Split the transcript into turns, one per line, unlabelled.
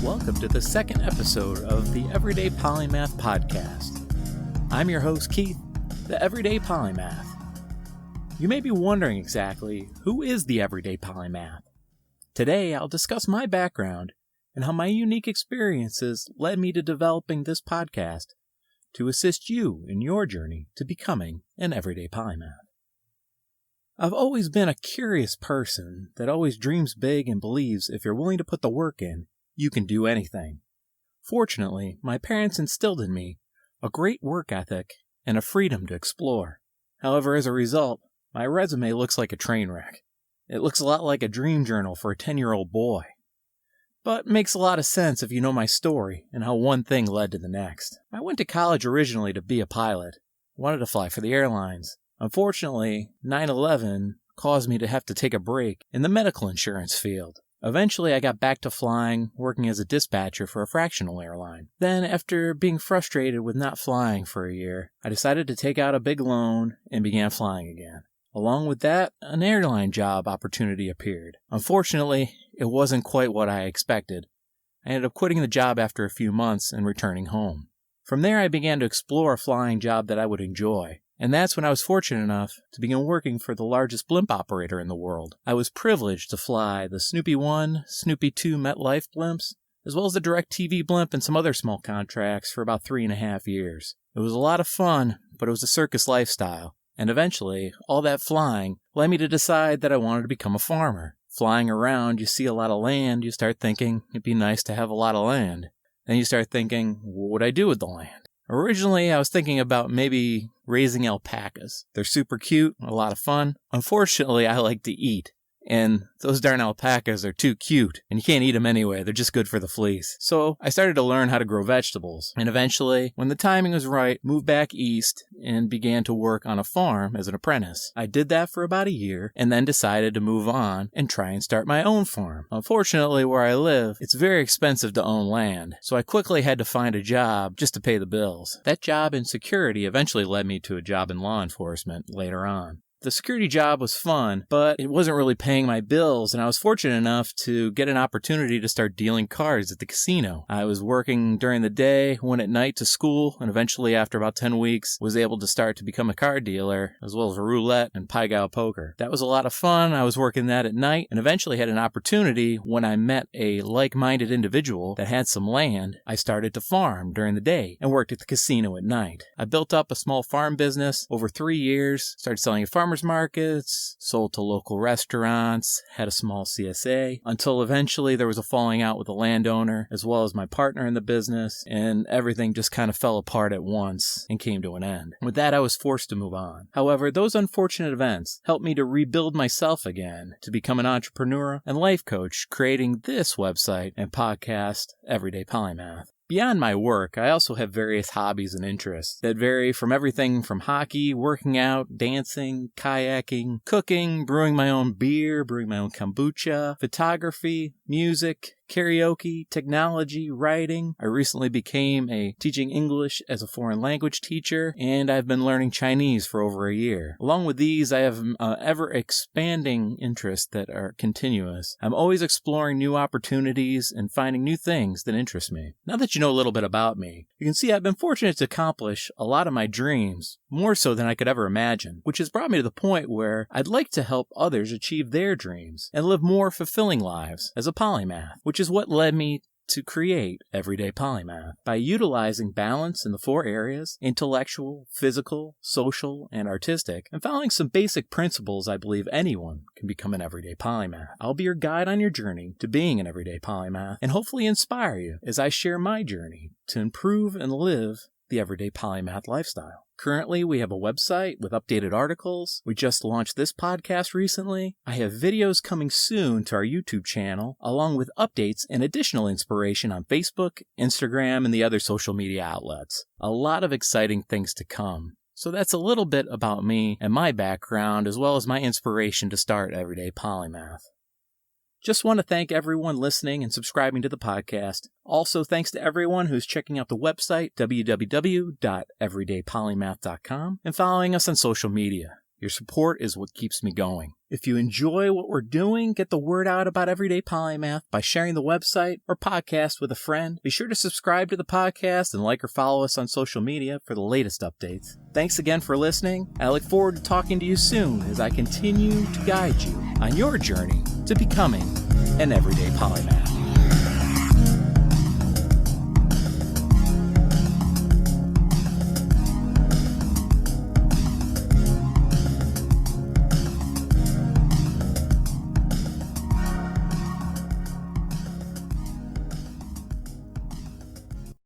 Welcome to the second episode of the Everyday Polymath podcast. I'm your host, Keith, the Everyday Polymath. You may be wondering exactly, who is the Everyday Polymath? Today, I'll discuss my background and how my unique experiences led me to developing this podcast to assist you in your journey to becoming an Everyday Polymath. I've always been a curious person that always dreams big and believes if you're willing to put the work in, you can do anything. Fortunately, my parents instilled in me a great work ethic and a freedom to explore. However, as a result, my resume looks like a train wreck. It looks a lot like a dream journal for a 10-year-old boy. But makes a lot of sense if you know my story and how one thing led to the next. I went to college originally to be a pilot. Wanted to fly for the airlines. Unfortunately, 9/11 caused me to have to take a break in the medical insurance field. Eventually, I got back to flying, working as a dispatcher for a fractional airline. Then, after being frustrated with not flying for a year, I decided to take out a big loan and began flying again. Along with that, an airline job opportunity appeared. Unfortunately, it wasn't quite what I expected. I ended up quitting the job after a few months and returning home. From there, I began to explore a flying job that I would enjoy. And that's when I was fortunate enough to begin working for the largest blimp operator in the world. I was privileged to fly the Snoopy 1, Snoopy 2 MetLife blimps, as well as the DirecTV blimp and some other small contracts for about 3.5 years. It was a lot of fun, but it was a circus lifestyle. And eventually, all that flying led me to decide that I wanted to become a farmer. Flying around, you see a lot of land, you start thinking it'd be nice to have a lot of land. Then you start thinking, what would I do with the land? Originally, I was thinking about maybe raising alpacas. They're super cute, a lot of fun. Unfortunately, I like to eat. And those darn alpacas are too cute, and you can't eat them anyway, they're just good for the fleece. So I started to learn how to grow vegetables, and eventually, when the timing was right, moved back east and began to work on a farm as an apprentice. I did that for about a year, and then decided to move on and try and start my own farm. Unfortunately, where I live, it's very expensive to own land, so I quickly had to find a job just to pay the bills. That job in security eventually led me to a job in law enforcement later on. The security job was fun, but it wasn't really paying my bills, and I was fortunate enough to get an opportunity to start dealing cards at the casino. I was working during the day, went at night to school, and eventually after about 10 weeks, was able to start to become a card dealer, as well as roulette and Pai Gow poker. That was a lot of fun. I was working that at night, and eventually had an opportunity when I met a like-minded individual that had some land. I started to farm during the day and worked at the casino at night. I built up a small farm business over 3 years, started selling at farmers markets, sold to local restaurants, had a small CSA, until eventually there was a falling out with the landowner, as well as my partner in the business, and everything just kind of fell apart at once and came to an end. With that, I was forced to move on. However, those unfortunate events helped me to rebuild myself again, to become an entrepreneur and life coach, creating this website and podcast, Everyday Polymath. Beyond my work, I also have various hobbies and interests that vary from everything from hockey, working out, dancing, kayaking, cooking, brewing my own beer, brewing my own kombucha, photography, music, karaoke, technology, writing. I recently became a teaching English as a foreign language teacher, and I've been learning Chinese for over a year. Along with these, I have ever-expanding interests that are continuous. I'm always exploring new opportunities and finding new things that interest me. Now that you know a little bit about me, you can see I've been fortunate to accomplish a lot of my dreams, more so than I could ever imagine, which has brought me to the point where I'd like to help others achieve their dreams and live more fulfilling lives as a polymath, which is what led me to create Everyday Polymath. By utilizing balance in the 4 areas, intellectual, physical, social, and artistic, and following some basic principles I believe anyone can become an Everyday Polymath. I'll be your guide on your journey to being an Everyday Polymath, and hopefully inspire you as I share my journey to improve and live the Everyday Polymath lifestyle. Currently, we have a website with updated articles. We just launched this podcast recently. I have videos coming soon to our YouTube channel, along with updates and additional inspiration on Facebook, Instagram, and the other social media outlets. A lot of exciting things to come. So that's a little bit about me and my background, as well as my inspiration to start Everyday Polymath. Just want to thank everyone listening and subscribing to the podcast. Also, thanks to everyone who's checking out the website, www.everydaypolymath.com, and following us on social media. Your support is what keeps me going. If you enjoy what we're doing, get the word out about Everyday Polymath by sharing the website or podcast with a friend. Be sure to subscribe to the podcast and like or follow us on social media for the latest updates. Thanks again for listening. I look forward to talking to you soon as I continue to guide you on your journey to becoming an Everyday Polymath.